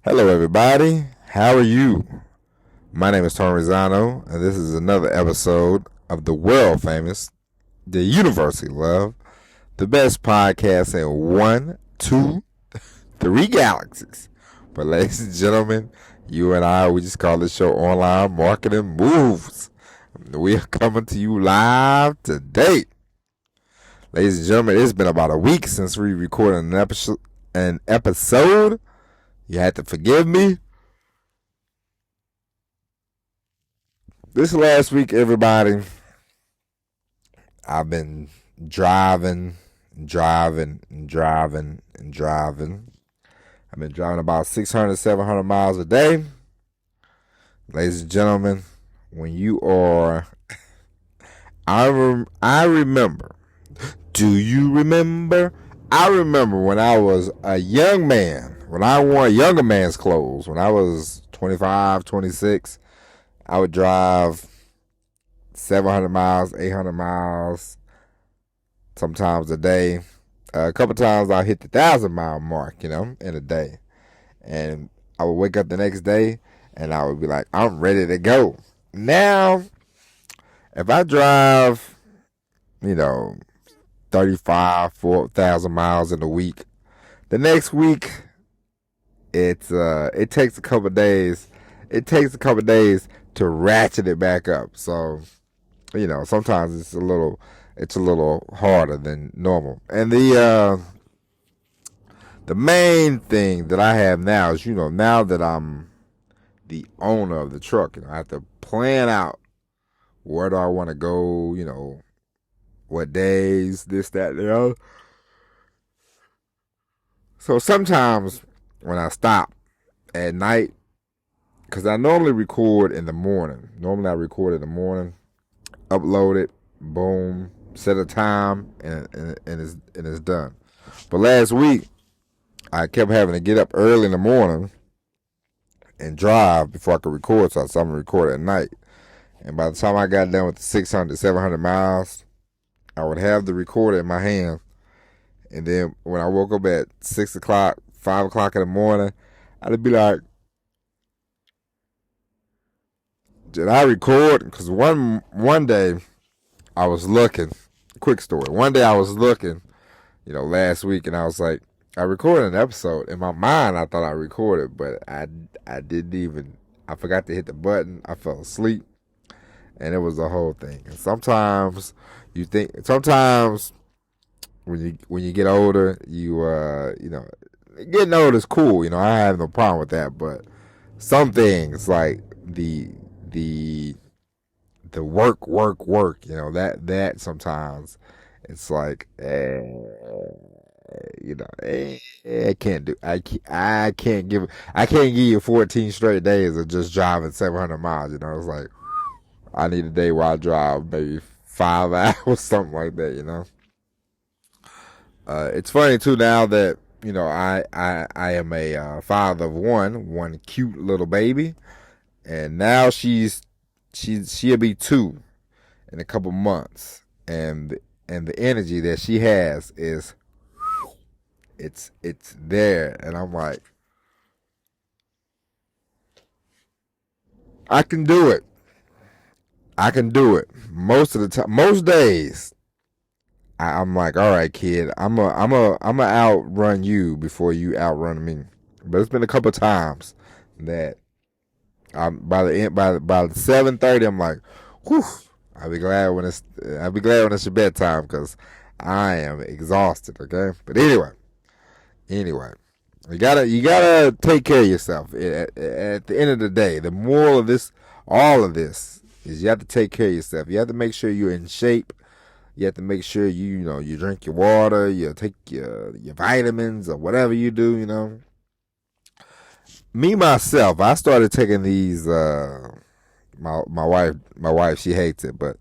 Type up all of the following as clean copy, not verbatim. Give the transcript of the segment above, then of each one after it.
Hello, everybody. How are you? My name is Tony Rizzano, and this is another episode of the world famous, the University Love, the best podcast in one, two, three galaxies. But, ladies and gentlemen, you and I, we just call this show Online Marketing Moves. We are coming to you live today. Ladies and gentlemen, it's been about a week since we recorded an episode. You had to forgive me. This last week, everybody, I've been driving. I've been driving about 600, 700 miles a day. Ladies and gentlemen, when you are, I remember. Do you remember? I remember when I was a young man, when I wore younger man's clothes, when I was 25, 26. I would drive 700 miles, 800 miles, sometimes a day. A couple times I hit the 1,000 mile mark, in a day. And I would wake up the next day and I would be like, I'm ready to go. Now, if I drive, 35, 4,000 miles in a week, the next week, it takes a couple days. It takes a couple days to ratchet it back up. So, sometimes it's a little harder than normal. And the main thing that I have now is, now that I'm the owner of the truck, I have to plan out where do I want to go, what days, this, that, and the other. So sometimes when I stop at night, because I normally record in the morning. Normally I record in the morning, upload it, boom, set a time, and it's done. But last week, I kept having to get up early in the morning and drive before I could record, so I'm going to record at night. And by the time I got done with the 600, 700 miles, I would have the recorder in my hand. And then when I woke up at 6 o'clock, 5 o'clock in the morning, I'd be like, did I record? Because one day I was looking. Quick story. One day I was looking, last week, and I was like, I recorded an episode. In my mind, I thought I recorded, but I didn't even. I forgot to hit the button. I fell asleep, and it was the whole thing. And sometimes you think. Sometimes when you get older, getting older is cool. I have no problem with that, but some things like the work, that sometimes it's like, I can't do, I can't give you 14 straight days of just driving 700 miles. It's like, I need a day where I drive maybe 5 hours, something like that. It's funny too now that, I am a father of one cute little baby. And now she'll be 2 in a couple months, and the energy that she has is it's there, and I'm like, I can do it. I can do it most of the time. Most days, I'm like, all right, kid, I'm a outrun you before you outrun me. But it's been a couple times that by the end by the 7:30, I'm like, whew. I'll be glad when it's your bedtime because I am exhausted. Okay, but anyway, you gotta take care of yourself. At the end of the day, the moral of all of this, is you have to take care of yourself. You have to make sure you're in shape. You have to make sure you drink your water, you take your vitamins or whatever you do. Me myself, I started taking these. My wife, she hates it, but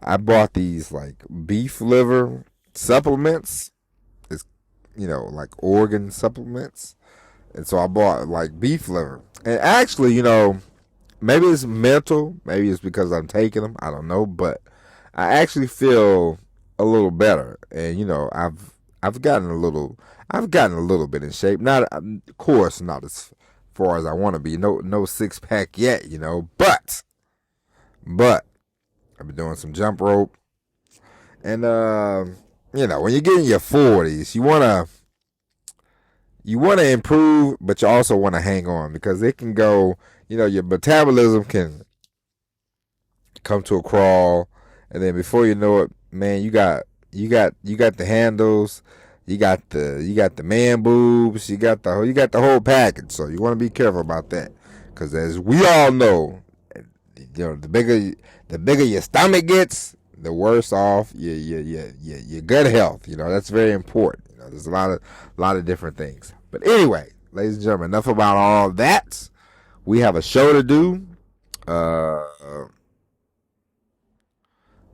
I bought these like beef liver supplements. It's like organ supplements, and so I bought like beef liver. And actually, maybe it's mental, maybe it's because I'm taking them. I don't know, but I actually feel a little better, and I've gotten a little bit in shape. Not, of course, not as far as I want to be. No 6-pack yet, But I've been doing some jump rope, and when you get in your 40s, you want to improve, but you also want to hang on because it can go. Your metabolism can come to a crawl, and then before you know it, man, you got the handles, you got the man boobs, you got the whole package. So you want to be careful about that, because as we all know, the bigger your stomach gets, the worse off your gut health. That's very important. There's a lot of different things. But anyway, ladies and gentlemen, enough about all that. We have a show to do.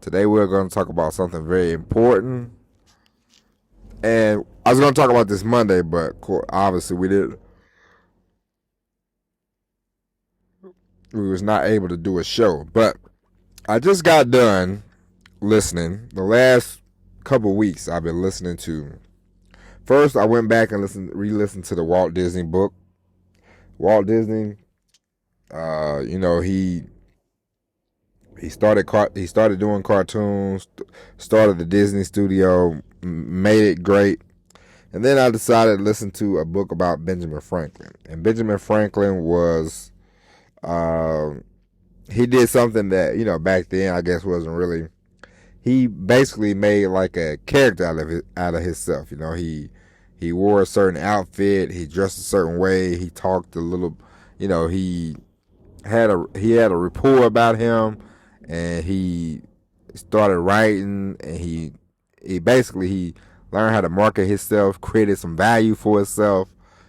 Today we're going to talk about something very important. And I was going to talk about this Monday, but obviously we didn't. We was not able to do a show. But I just got done listening. The last couple weeks I've been listening to. First, I went back and re-listened to the Walt Disney book. Walt Disney, he started doing cartoons, started the Disney studio, made it great. And then I decided to listen to a book about Benjamin Franklin. And Benjamin Franklin was, he did something that, back then I guess wasn't really, he basically made like a character out of himself. He wore a certain outfit, he dressed a certain way, he talked a little, he had a rapport about him, and he started writing, and he learned how to market himself, created some value for himself,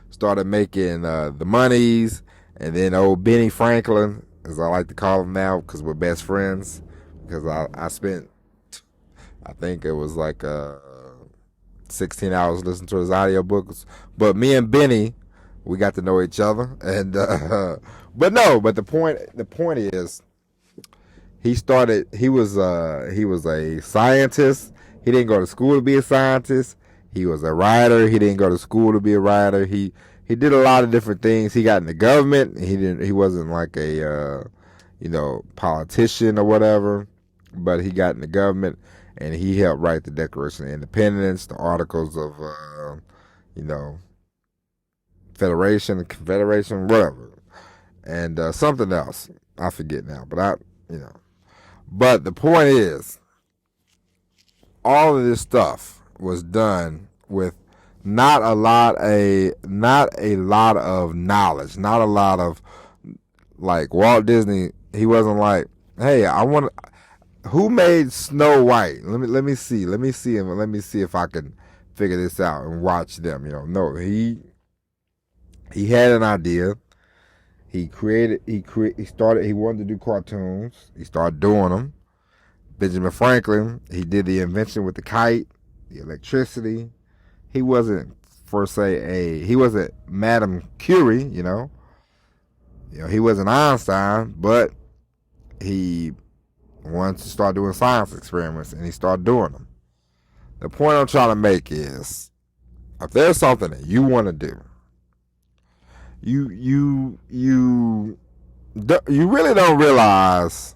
started making the monies, and then old Benny Franklin, as I like to call him now, because we're best friends, because I spent, I think it was like 16 hours listening to his audiobooks. But me and Benny, we got to know each other. And but the point is, he was a scientist. He didn't go to school to be a scientist. He was a writer. He didn't go to school to be a writer. He did a lot of different things. He got in the government. He wasn't like a politician or whatever, but he got in the government, and he helped write the Declaration of Independence, the Articles of Federation, Confederation, whatever, and something else. I forget now, but But the point is, all of this stuff was done with not a lot of knowledge, not a lot of, like, Walt Disney. He wasn't like, hey, who made Snow White? Let me see if I can figure this out and watch them. No, he had an idea. He wanted to do cartoons. He started doing them. Benjamin Franklin, he did the invention with the kite, the electricity. He wasn't, he wasn't Madame Curie, he wasn't Einstein, but he wanted to start doing science experiments, and he started doing them. The point I'm trying to make is, if there's something that you want to do, you really don't realize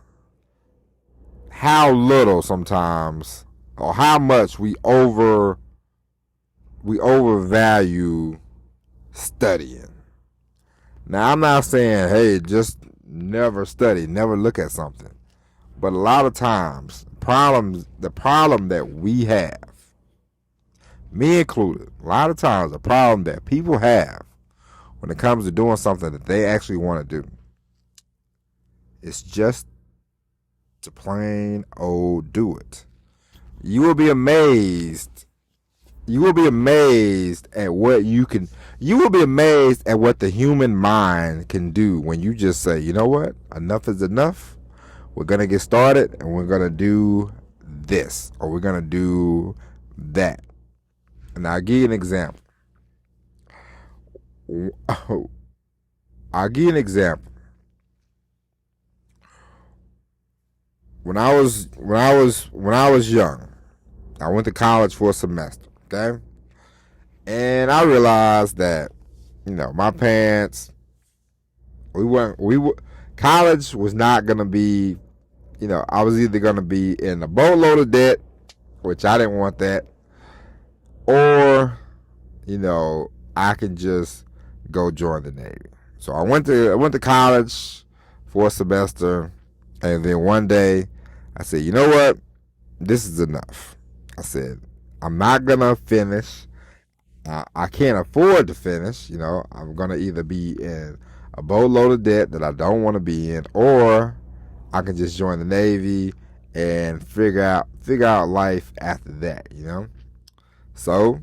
how little sometimes, or how much we overvalue studying. Now, I'm not saying, hey, just never study, never look at something. But a lot of times, the problem that we have, me included, a lot of times the problem that people have when it comes to doing something that they actually want to do, it's just to plain old do it. You will be amazed. You will be amazed at what you can. You will be amazed at what the human mind can do when you just say, you know what? Enough is enough. We're going to get started, and we're going to do this, or we're going to do that. And I'll give you an example. When I was young, I went to college for a semester, okay? And I realized that, my parents, college was not gonna be, I was either gonna be in a boatload of debt, which I didn't want that, or, I can just go join the Navy. So I went to college for a semester, and then one day I said, you know what? This is enough. I said, I'm not gonna finish. I can't afford to finish. I'm gonna either be in a boatload of debt that I don't want to be in, or I can just join the Navy and figure out life after that. So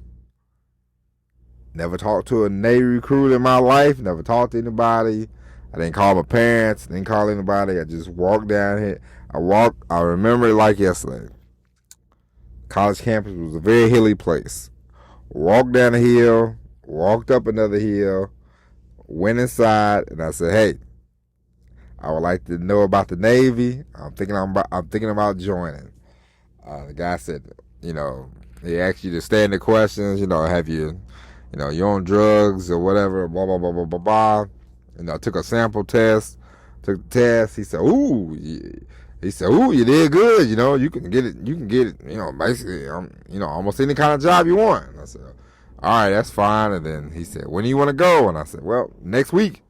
never talked to a Navy recruit in my life. Never talked to anybody. I didn't call my parents. Didn't call anybody. I just walked down here. I remember it like yesterday. College campus was a very hilly place. Walked down a hill, walked up another hill, went inside, and I said, "Hey, I would like to know about the Navy. I'm thinking about joining." The guy said, he asked you the standard questions. Have you, you on drugs or whatever? Blah blah blah blah blah blah. Took a sample test. Took the test. He said, "Ooh." He said, "Ooh, you did good. You can get it. You can get it. Basically, almost any kind of job you want." And I said, "All right, that's fine." And then he said, "When do you want to go?" And I said, "Well, next week."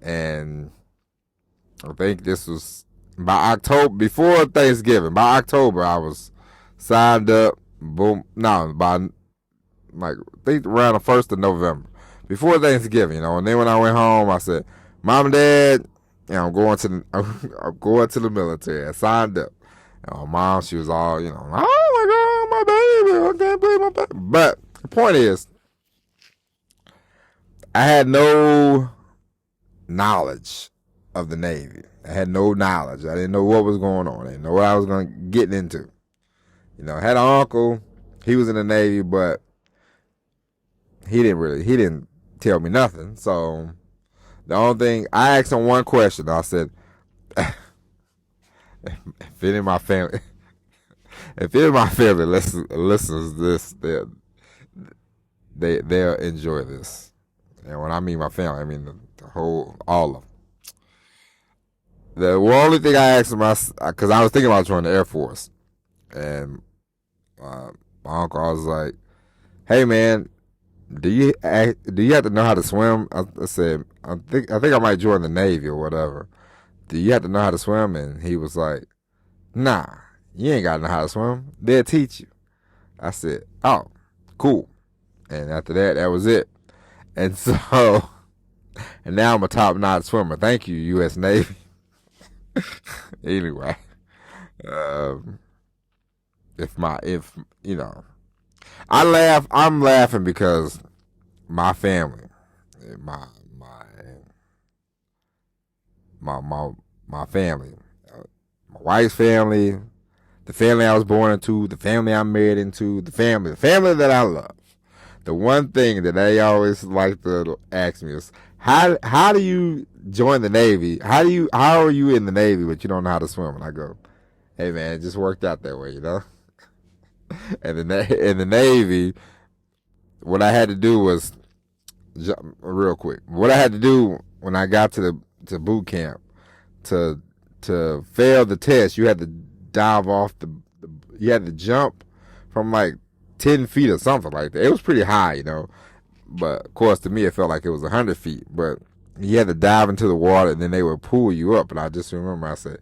And I think this was by October, before Thanksgiving. By October, I was signed up. Boom. No, by I think around the 1st of November, before Thanksgiving. And then when I went home, I said, "Mom and Dad, I'm going to the military." I signed up. And my mom, she was all, "Oh my God, my baby! I can't believe my baby." But the point is, I had no knowledge of the Navy. I had no knowledge. I didn't know what was going on. I didn't know what I was going to get into. I had an uncle. He was in the Navy, but he didn't tell me nothing. So the only thing, I asked him one question. I said, if any of my family, listens to this, they'll enjoy this. And when I mean my family, I mean all of them. The only thing I asked him, because I was thinking about joining the Air Force, and my uncle, I was like, "Hey man, do you have to know how to swim?" I said, I think I might join the Navy or whatever. "Do you have to know how to swim?" And he was like, "Nah, you ain't got to know how to swim. They'll teach you." I said, "Oh, cool." And after that, that was it. And so, and now I'm a top-notch swimmer. Thank you, U.S. Navy. Anyway, I'm laughing because my family, my family, my wife's family, the family I was born into, the family I'm married into, the family that I love. The one thing that they always like to ask me is, how do you join the Navy? How are you in the Navy but you don't know how to swim? And I go, "Hey man, it just worked out that way, And in the Navy, what I had to do was, real quick, what I had to do when I got to boot camp, to fail the test, you had to dive off you had to jump from 10 feet or something like that. It was pretty high, but of course to me it felt like it was 100 feet, but you had to dive into the water and then they would pull you up. And I just remember I said,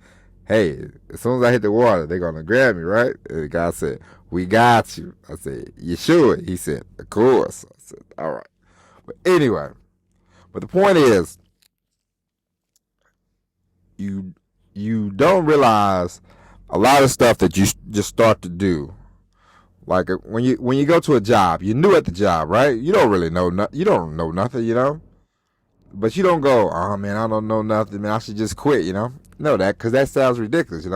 "Hey, as soon as I hit the water, they're going to grab me, right?" And the guy said, "We got you." I said, "You sure?" He said, "Of course." I said, "All right." But anyway, the point is, you don't realize a lot of stuff that you just start to do. Like when you go to a job, you're new at the job, right? You don't really know you don't know nothing, but you don't go, "Oh man, I don't know nothing, man, I should just quit," No, because that sounds ridiculous,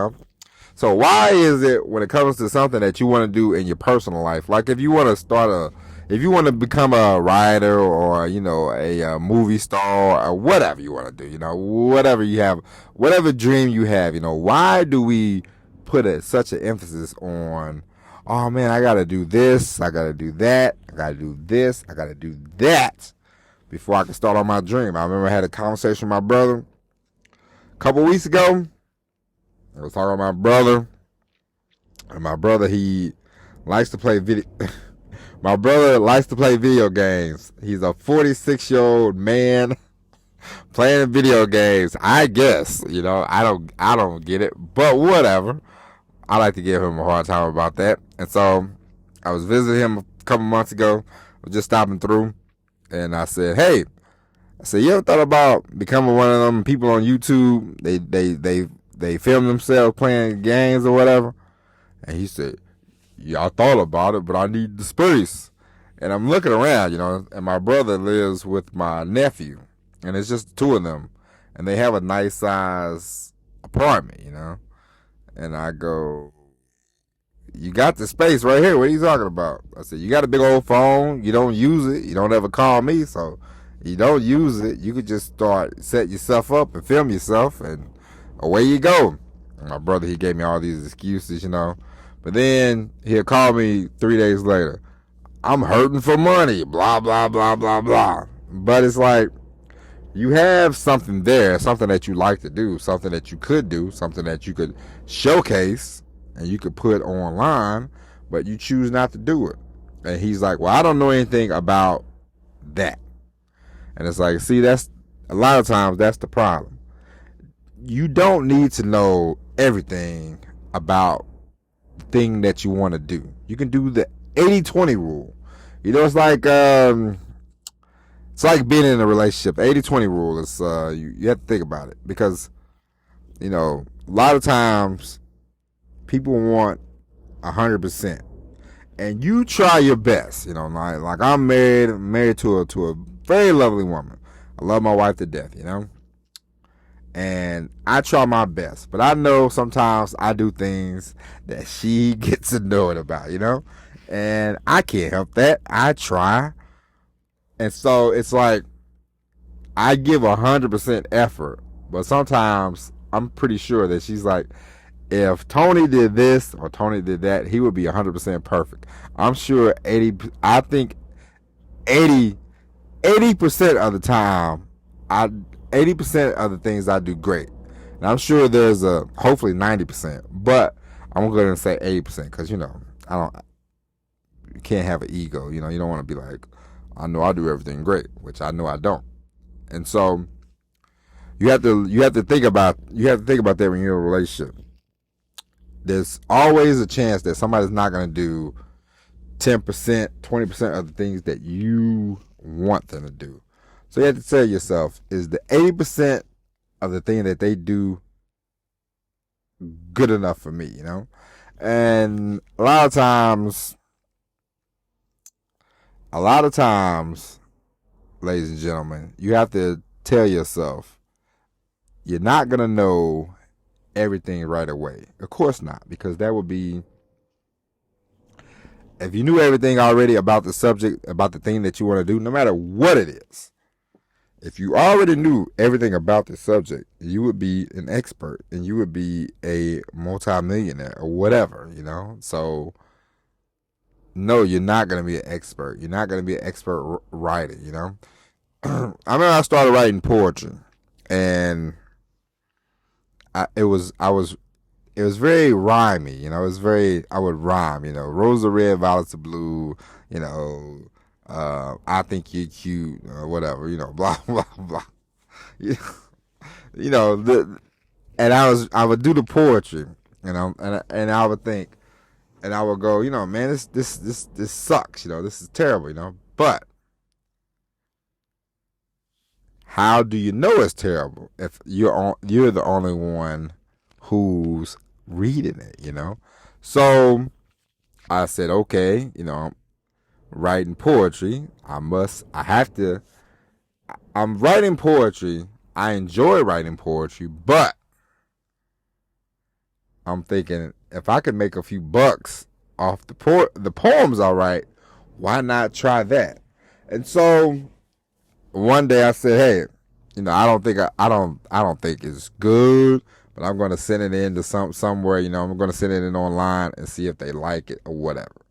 So why is it when it comes to something that you want to do in your personal life, like if you want to become a writer or a movie star or whatever you want to do, whatever you have, whatever dream you have, why do we put such an emphasis on, "Oh man, I gotta do this, I gotta do that, I gotta do this, I gotta do that"? before I could start on my dream. I remember I had a conversation with my brother a couple weeks ago. I was talking to my brother, and my brother, he likes to play video. My brother likes to play video games. He's a 46-year-old man playing video games. I guess, I don't get it, but whatever. I like to give him a hard time about that. And so I was visiting him a couple months ago. I was just stopping through, and I said, "Hey," "you ever thought about becoming one of them people on YouTube? They film themselves playing games or whatever?" And he said, "Yeah, I thought about it, but I need the space." And I'm looking around, and my brother lives with my nephew, and it's just the two of them, and they have a nice size apartment, And I go, "You got the space right here. What are you talking about?" I said, "You got a big old phone. You don't use it. You don't ever call me, so you don't use it. You could just set yourself up and film yourself, and away you go." And my brother, he gave me all these excuses, But then he'll call me 3 days later. "I'm hurting for money, blah, blah, blah, blah, blah." But it's like, you have something there, something that you like to do, something that you could do, something that you could showcase and you could put online, but you choose not to do it. And he's like, "Well, I don't know anything about that." And it's like, see, that's a lot of times that's the problem. You don't need to know everything about the thing that you want to do. You can do the 80-20 rule. It's like being in a relationship. 80-20 rule is you have to think about it, because a lot of times people want 100%, and you try your best. Like I'm married to a very lovely woman. I love my wife to death. And I try my best, but I know sometimes I do things that she gets annoyed about, and I can't help that. I try. And so it's like, I give 100% effort, but sometimes I'm pretty sure that she's like, if Tony did this or Tony did that, he would be 100% perfect. I'm sure 80% of the time, 80% of the things I do great. And I'm sure there's hopefully 90%, but I'm going to say 80% because, you can't have an ego. You don't want to be like, "I know I do everything great," which I know I don't. And so you have to think about that when you're in a relationship. There's always a chance that somebody's not going to do 10%, 20% of the things that you want them to do. So you have to tell yourself, is the 80% of the thing that they do good enough for me, And a lot of times, ladies and gentlemen, you have to tell yourself, you're not going to know everything right away. Of course not, because that would be, if you knew everything already about the subject, about the thing that you want to do, no matter what it is, if you already knew everything about the subject, you would be an expert and you would be a multimillionaire or whatever, So, no, you're not going to be an expert. You're not going to be an expert writer, I remember I started writing poetry, and it was very rhymey, I would rhyme, rose are red, violets are blue, I think you're cute, or whatever, blah, blah, blah. And I would do the poetry, and I would think, and I would go, man, this sucks, this is terrible, but how do you know it's terrible if you're the only one who's reading it, So I said, okay, writing poetry, I'm writing poetry. I enjoy writing poetry, but I'm thinking, if I could make a few bucks off the poems I write, why not try that? And so one day I said, hey, I don't think it's good, but I'm going to send it in to somewhere, I'm going to send it in online and see if they like it or whatever.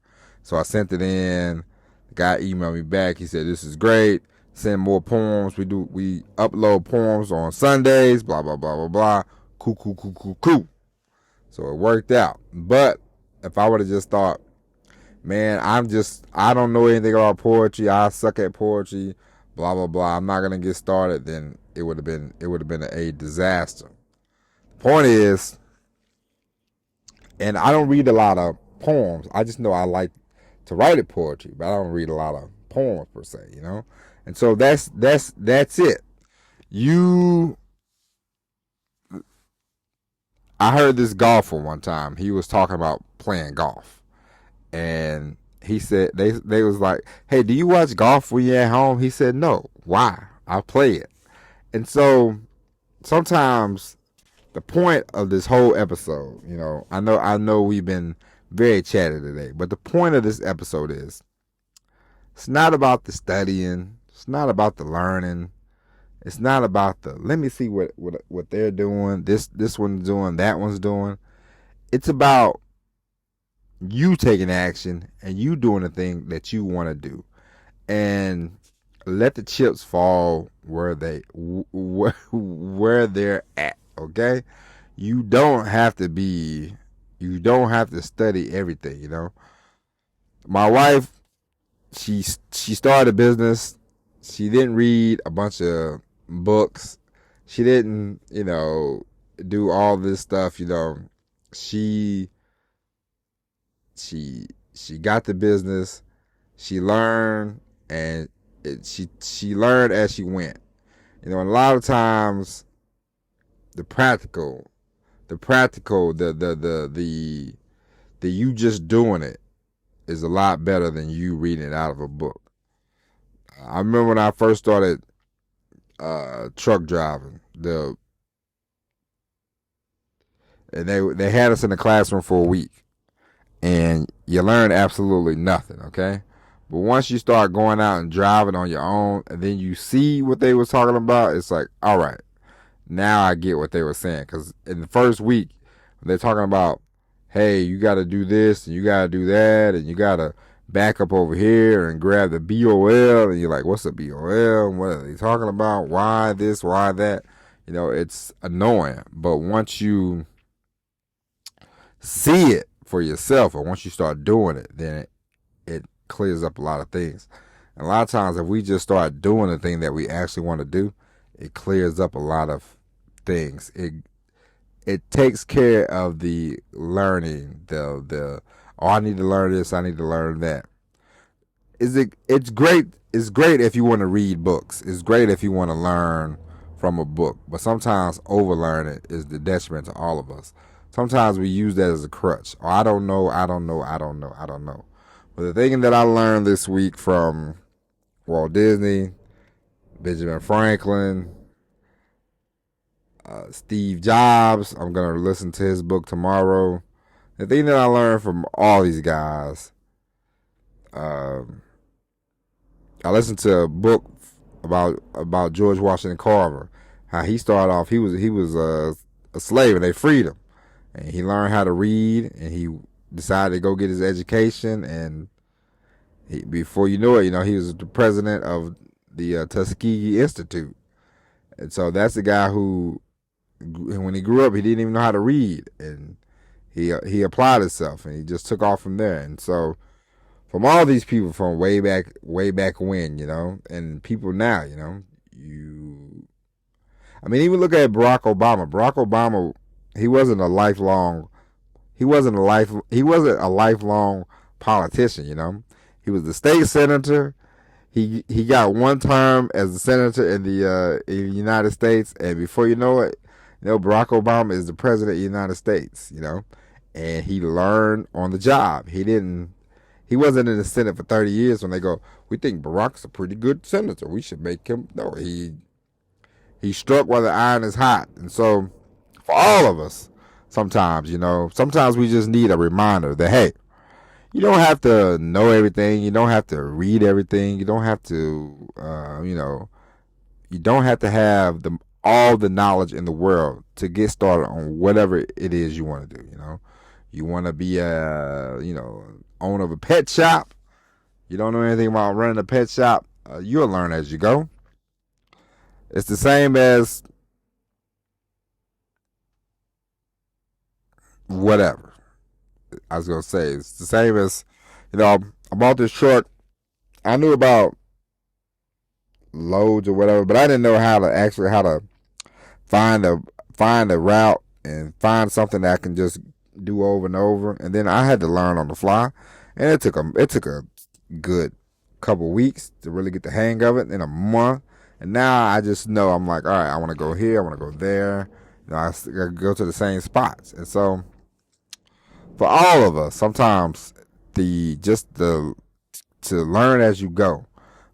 So I sent it in. The guy emailed me back. He said, "This is great. send more poems. We upload poems on Sundays. Blah blah blah blah blah. Cool cool cool cool cool. So it worked out. But if I would have just thought, man, I don't know anything about poetry. I suck at poetry. Blah blah blah. I'm not gonna get started. Then it would have been a disaster. Point is, and I don't read a lot of poems. I just know I like to write a poetry, but I don't read a lot of poems per se, you know. And so that's it. You, I heard this golfer one time. He was talking about playing golf, and he said they was like, "Hey, do you watch golf when you're at home?" He said, "No. Why? I play it." And so sometimes the point of this whole episode, I know we've been very chatty today, but the point of this episode is it's not about the studying, it's not about the learning, it's not about the let me see what they're doing, this one's doing, that one's doing. It's about you taking action and you doing the thing that you want to do, and let the chips fall where they're at. Okay, you don't have to study everything. My wife, she started a business. She didn't read a bunch of books. She didn't do all this stuff. She she got the business. She learned, and she learned as she went. And a lot of times the practical, the you just doing it is a lot better than you reading it out of a book. I remember when I first started truck driving, and they had us in the classroom for a week, and you learn absolutely nothing. Okay, but once you start going out and driving on your own, and then you see what they was talking about, it's like, all right, now I get what they were saying. Because in the first week, they're talking about, hey, you got to do this and you got to do that, and you got to back up over here and grab the BOL, and you're like, what's a BOL? What are they talking about? Why this? Why that? It's annoying. But once you see it for yourself, or once you start doing it, then it clears up a lot of things. And a lot of times, if we just start doing the thing that we actually want to do, it clears up a lot of things. It takes care of the learning. Oh, I need to learn this. I need to learn that. It's great. It's great if you want to read books. It's great if you want to learn from a book. But sometimes overlearn it is the detriment to all of us. Sometimes we use that as a crutch. Oh, I don't know. I don't know. I don't know. I don't know. But the thing that I learned this week from Walt Disney, Benjamin Franklin, Steve Jobs. I'm going to listen to his book tomorrow. The thing that I learned from all these guys, I listened to a book about George Washington Carver. How he started off, he was a slave, and they freed him, and he learned how to read, and he decided to go get his education, and before you know it, he was the president of the Tuskegee Institute. And so that's the guy who, when he grew up, he didn't even know how to read, and he applied himself, and he just took off from there. And so from all these people from way back when, and people now, even look at Barack Obama. Barack Obama, he wasn't a lifelong politician. He was the state senator. He got one term as a senator in the United States, and before you know it, Barack Obama is the president of the United States. And he learned on the job. He wasn't in the Senate for 30 years when they go, we think Barack's a pretty good senator. We should make him. No, he struck while the iron is hot. And so for all of us, sometimes we just need a reminder that, hey, you don't have to know everything. You don't have to read everything. You don't have to, you don't have to have all the knowledge in the world to get started on whatever it is you want to do. You want to be owner of a pet shop. You don't know anything about running a pet shop. You'll learn as you go. It's the same as whatever. I was gonna say it's the same as I bought this truck. I knew about loads or whatever, but I didn't know how to find a find a route and find something that I can just do over and over. And then I had to learn on the fly, and it took a good couple weeks to really get the hang of it. In a month, and now I just know I'm like, all right, I want to go here, I want to go there. I go to the same spots, and so for all of us, sometimes the to learn as you go,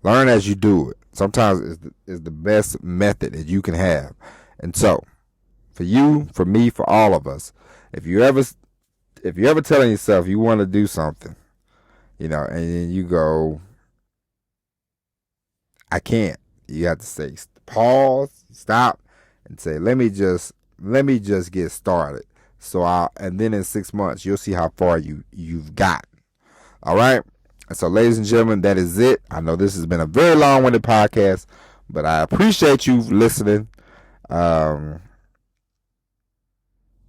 learn as you do it. Sometimes is the best method that you can have. And so, for you, for me, for all of us, if you ever telling yourself you want to do something, and then you go, I can't. You have to say pause, stop, and say, let me just get started. And then in 6 months you'll see how far you've gotten. All right. And so, ladies and gentlemen, that is it. I know this has been a very long-winded podcast, but I appreciate you listening. Um,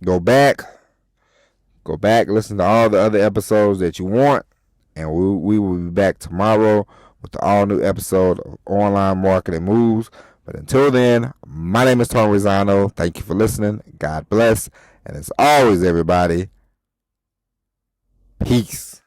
go back, listen to all the other episodes that you want, and we will be back tomorrow with the all new episode of Online Marketing Moves. But until then, my name is Tony Rizzano. Thank you for listening. God bless. And as always, everybody, peace.